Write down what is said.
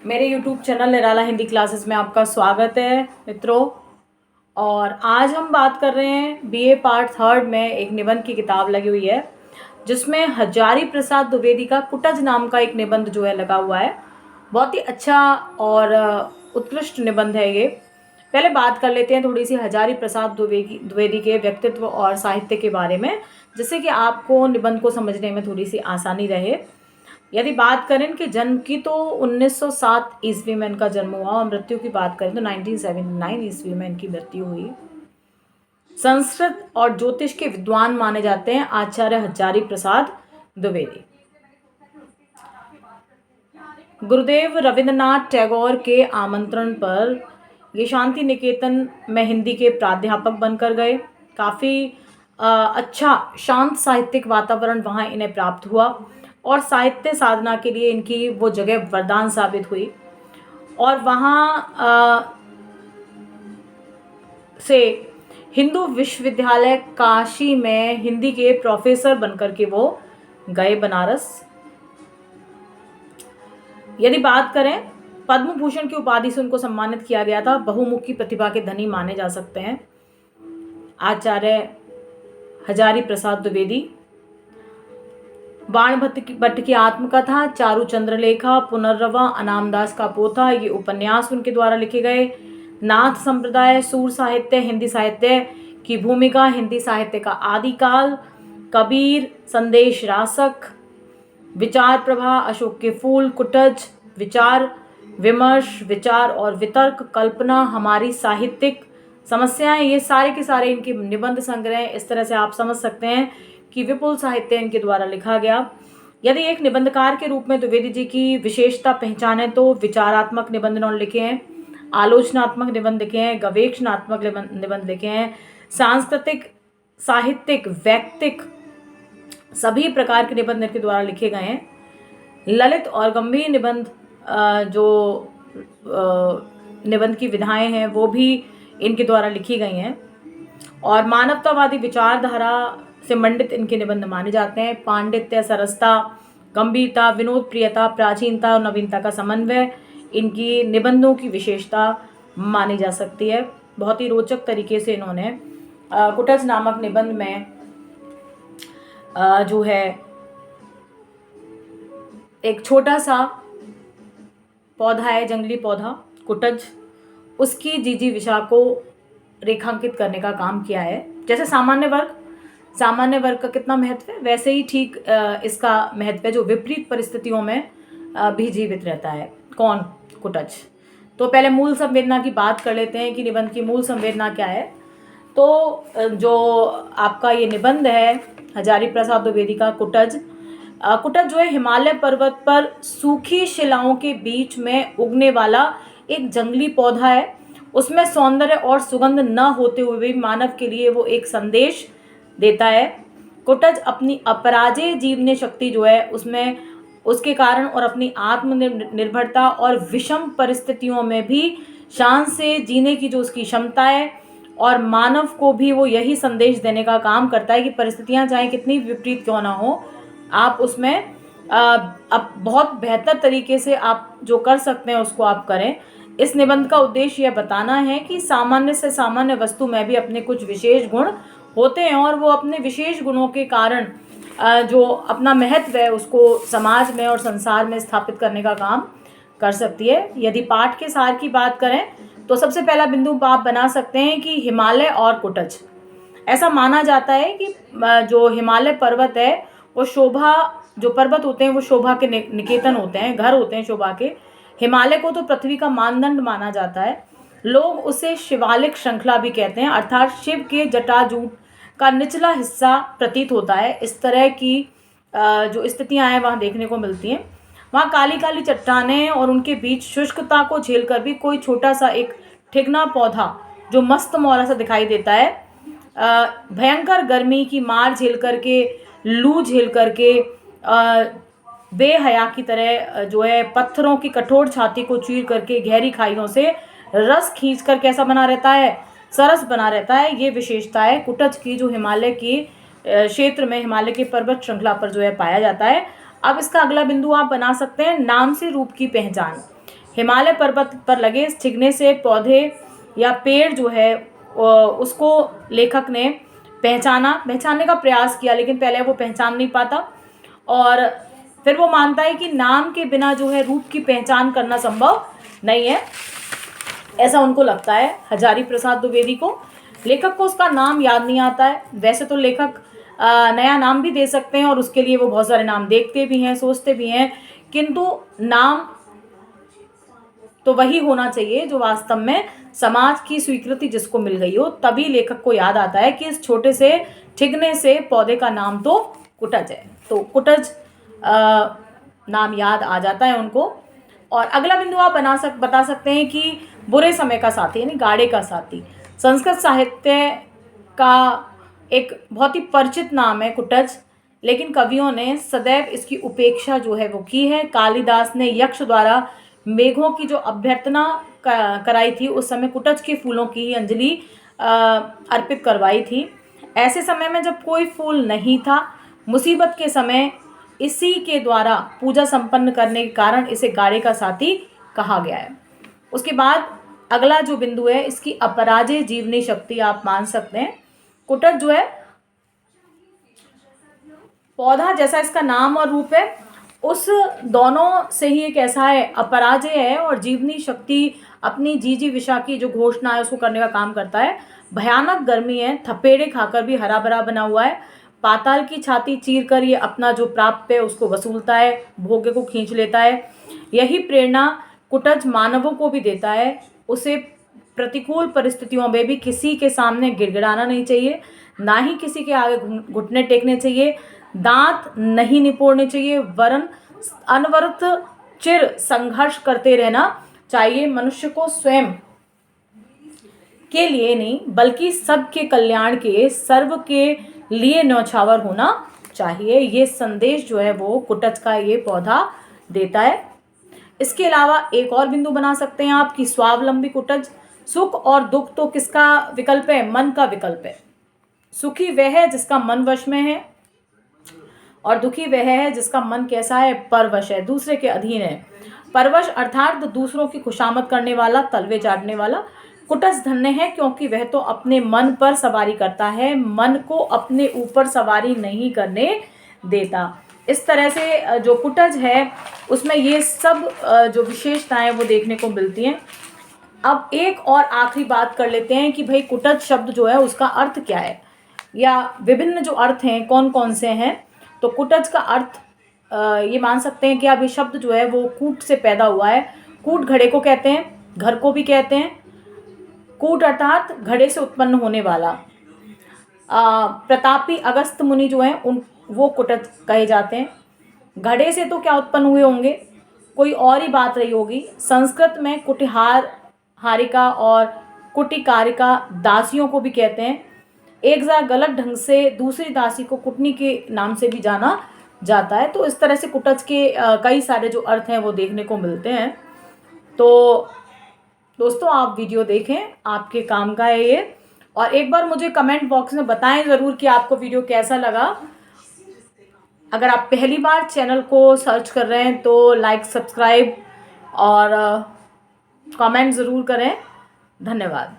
मेरे YouTube channel निराला Hindi classes में आपका स्वागत है मित्रों। और आज हम बात कर रहे हैं BA पार्ट 3 में एक निबंध की किताब लगी हुई है जिसमें हजारी प्रसाद द्विवेदी का कुटज नाम का एक निबंध जो है लगा हुआ है। बहुत ही अच्छा और उत्कृष्ट निबंध है ये। पहले बात कर लेते हैं थोड़ी सी हजारी प्रसाद द्विवेदी के व्यक्तित्व और साहित्य के बारे में, जिससे कि आपको निबंध को समझने में थोड़ी सी आसानी रहे। यदि बात करें इनके जन्म की तो 1907 ईस्वी में इनका जन्म हुआ और मृत्यु की बात करें तो 1979 ईस्वी में इनकी मृत्यु हुई। संस्कृत और ज्योतिष के विद्वान माने जाते हैं आचार्य हजारी प्रसाद द्विवेदी। गुरुदेव रविंद्रनाथ टैगोर के आमंत्रण पर ये शांति निकेतन में हिंदी के प्राध्यापक बनकर गए। काफ़ी अच्छा शांत साहित्यिक वातावरण वहाँ इन्हें प्राप्त हुआ और साहित्य साधना के लिए इनकी वो जगह वरदान साबित हुई। और वहाँ से हिंदू विश्वविद्यालय काशी में हिंदी के प्रोफेसर बनकर के वो गए बनारस। यदि बात करें पद्म भूषण की उपाधि से उनको सम्मानित किया गया था। बहुमुखी प्रतिभा के धनी माने जा सकते हैं आचार्य हजारी प्रसाद द्विवेदी। बाण भट्ट की आत्मकथा, चारु चंद्रलेखा, पुनर्रवा, अनामदास का पोथा, ये उपन्यास उनके द्वारा लिखे गए। नाथ संप्रदाय, सूर साहित्य, हिंदी साहित्य की भूमिका, हिंदी साहित्य का आदिकाल, कबीर, संदेश रासक, विचार प्रभा, अशोक के फूल, कुटज, विचार विमर्श, विचार और वितर्क, कल्पना, हमारी साहित्यिक समस्याएं, ये सारे के सारे इनके निबंध संग्रह। इस तरह से आप समझ सकते हैं कि विपुल साहित्य इनके द्वारा लिखा गया। यदि एक निबंधकार के रूप में द्विवेदी जी की विशेषता पहचाने तो विचारात्मक निबंध उन्होंने लिखे हैं, आलोचनात्मक निबंध लिखे हैं, गवेषणात्मक निबंध लिखे हैं, सांस्कृतिक, साहित्यिक, वैयक्तिक सभी प्रकार के निबंध इनके द्वारा लिखे गए हैं। ललित और गंभीर निबंध जो निबंध की विधाएं हैं वो भी इनके द्वारा लिखी गई हैं। और मानवतावादी विचारधारा से मंडित इनके निबंध माने जाते हैं। पांडित्य, सरसता, गंभीरता, विनोद प्रियता, प्राचीनता और नवीनता का समन्वय इनकी निबंधों की विशेषता मानी जा सकती है। बहुत ही रोचक तरीके से इन्होंने कुटज नामक निबंध में जो है एक छोटा सा पौधा है, जंगली पौधा कुटज, उसकी जीजी विशा को रेखांकित करने का काम किया है। जैसे सामान्य वर्ग का कितना महत्व है, वैसे ही ठीक इसका महत्व है जो विपरीत परिस्थितियों में भी जीवित रहता है। कौन? कुटज। तो पहले मूल संवेदना की बात कर लेते हैं कि निबंध की मूल संवेदना क्या है। तो जो आपका ये निबंध है हजारी प्रसाद द्विवेदी का कुटज जो है हिमालय पर्वत पर सूखी शिलाओं के बीच में उगने वाला एक जंगली पौधा है। उसमें सौंदर्य और सुगंध न होते हुए भी मानव के लिए वो एक संदेश देता है। कुटज अपनी अपराजेय जीवनी शक्ति जो है उसमें उसके कारण और अपनी आत्मनिर्भरता और विषम परिस्थितियों में भी शान से जीने की जो उसकी क्षमता है और मानव को भी वो यही संदेश देने का काम करता है कि परिस्थितियां चाहे कितनी विपरीत क्यों ना हो, आप उसमें अब बहुत बेहतर तरीके से आप जो कर सकते हैं उसको आप करें। इस निबंध का उद्देश्य यह बताना है कि सामान्य से सामान्य वस्तु में भी अपने कुछ विशेष गुण होते हैं और वो अपने विशेष गुणों के कारण जो अपना महत्व है उसको समाज में और संसार में स्थापित करने का काम कर सकती है। यदि पाठ के सार की बात करें तो सबसे पहला बिंदु आप बना सकते हैं कि हिमालय और कुटज। ऐसा माना जाता है कि जो हिमालय पर्वत है वो शोभा, जो पर्वत होते हैं वो शोभा के निकेतन होते हैं, घर होते हैं शोभा के। हिमालय को तो पृथ्वी का मानदंड माना जाता है। लोग उसे शिवालिक श्रृंखला भी कहते हैं, अर्थात शिव के जटाजूट का निचला हिस्सा प्रतीत होता है। इस तरह की जो स्थितियां हैं वहाँ देखने को मिलती हैं। वहाँ काली काली चट्टानें और उनके बीच शुष्कता को झेलकर भी कोई छोटा सा एक ठिगना पौधा जो मस्त मौला सा दिखाई देता है। भयंकर गर्मी की मार झेल करके, लू झेल करके, बेहया की तरह जो है पत्थरों की कठोर छाती को चीर करके गहरी खाइयों से रस खींचकर कैसा बना रहता है, सरस बना रहता है। ये विशेषता है कुटज की जो हिमालय की क्षेत्र में, हिमालय की पर्वत श्रृंखला पर जो है पाया जाता है। अब इसका अगला बिंदु आप बना सकते हैं नाम से रूप की पहचान। हिमालय पर्वत पर लगे ठिकने से पौधे या पेड़ जो है उसको लेखक ने पहचानने का प्रयास किया, लेकिन पहले वो पहचान नहीं पाता। और फिर वो मानता है कि नाम के बिना जो है रूप की पहचान करना संभव नहीं है, ऐसा उनको लगता है हजारी प्रसाद द्विवेदी को। लेखक को उसका नाम याद नहीं आता है। वैसे तो लेखक नया नाम भी दे सकते हैं और उसके लिए वो बहुत सारे नाम देखते भी हैं, सोचते भी हैं, किंतु नाम तो वही होना चाहिए जो वास्तव में समाज की स्वीकृति जिसको मिल गई हो। तभी लेखक को याद आता है कि इस छोटे से ठिगने से पौधे का नाम तो कुटज है। तो कुटज नाम याद आ जाता है उनको। और अगला बिंदु आप बता सकते हैं कि बुरे समय का साथी यानी गाड़े का साथी। संस्कृत साहित्य का एक बहुत ही परिचित नाम है कुटज, लेकिन कवियों ने सदैव इसकी उपेक्षा जो है वो की है। कालिदास ने यक्ष द्वारा मेघों की जो अभ्यर्थना कराई थी, उस समय कुटज के फूलों की ही अंजलि अर्पित करवाई थी। ऐसे समय में जब कोई फूल नहीं था, मुसीबत के समय इसी के द्वारा पूजा संपन्न करने के कारण इसे गाड़े का साथी कहा गया है। उसके बाद अगला जो बिंदु है, इसकी अपराजेय जीवनी शक्ति आप मान सकते हैं। कुटज जो है पौधा जैसा इसका नाम और रूप है, उस दोनों से ही एक ऐसा है, अपराजय है और जीवनी शक्ति अपनी जीजी विषा की जो घोषणा है उसको करने का काम करता है। भयानक गर्मी है, थपेड़े खाकर भी हरा भरा बना हुआ है। पाताल की छाती चीर कर ये अपना जो प्राप्त है उसको वसूलता है, भोग्य को खींच लेता है। यही प्रेरणा कुटज मानवों को भी देता है। उसे प्रतिकूल परिस्थितियों में भी किसी के सामने गिड़गिड़ाना नहीं चाहिए, ना ही किसी के आगे घुटने टेकने चाहिए, दांत नहीं निपोड़ने चाहिए, वरन अनवरत चिर संघर्ष करते रहना चाहिए। मनुष्य को स्वयं के लिए नहीं बल्कि सबके कल्याण के, सर्व के लिए न्यौछावर होना चाहिए। ये संदेश जो है वो कुटज का ये पौधा देता है। इसके अलावा एक और बिंदु बना सकते हैं आप कि स्वावलंबी कुटज। सुख और दुख तो किसका विकल्प है? मन का विकल्प है। सुखी वह है जिसका मन वश में है, और दुखी वह है जिसका मन कैसा है? परवश है, दूसरे के अधीन है। परवश अर्थात दूसरों की खुशामद करने वाला, तलवे चाटने वाला। कुटज धन्य है क्योंकि वह तो अपने मन पर सवारी करता है, मन को अपने ऊपर सवारी नहीं करने देता। इस तरह से जो कुटज है उसमें ये सब जो विशेषताएं वो देखने को मिलती हैं। अब एक और आखिरी बात कर लेते हैं कि भाई कुटज शब्द जो है उसका अर्थ क्या है, या विभिन्न जो अर्थ हैं कौन कौन से हैं। तो कुटज का अर्थ ये मान सकते हैं कि अब ये शब्द जो है वो कूट से पैदा हुआ है। कूट घड़े को कहते हैं, घर को भी कहते हैं। कूट अर्थात घड़े से उत्पन्न होने वाला। प्रतापी अगस्त मुनि जो हैं उन वो कुटज कहे जाते हैं। घड़े से तो क्या उत्पन्न हुए होंगे, कोई और ही बात रही होगी। संस्कृत में कुटिहार हारिका और कुटिकारिका दासियों को भी कहते हैं। एक जरा गलत ढंग से दूसरी दासी को कुटनी के नाम से भी जाना जाता है। तो इस तरह से कुटज के कई सारे जो अर्थ हैं वो देखने को मिलते हैं। तो दोस्तों आप वीडियो देखें, आपके काम का है ये। और एक बार मुझे कमेंट बॉक्स में बताएं ज़रूर कि आपको वीडियो कैसा लगा। अगर आप पहली बार चैनल को सर्च कर रहे हैं तो लाइक, सब्सक्राइब और कमेंट ज़रूर करें। धन्यवाद।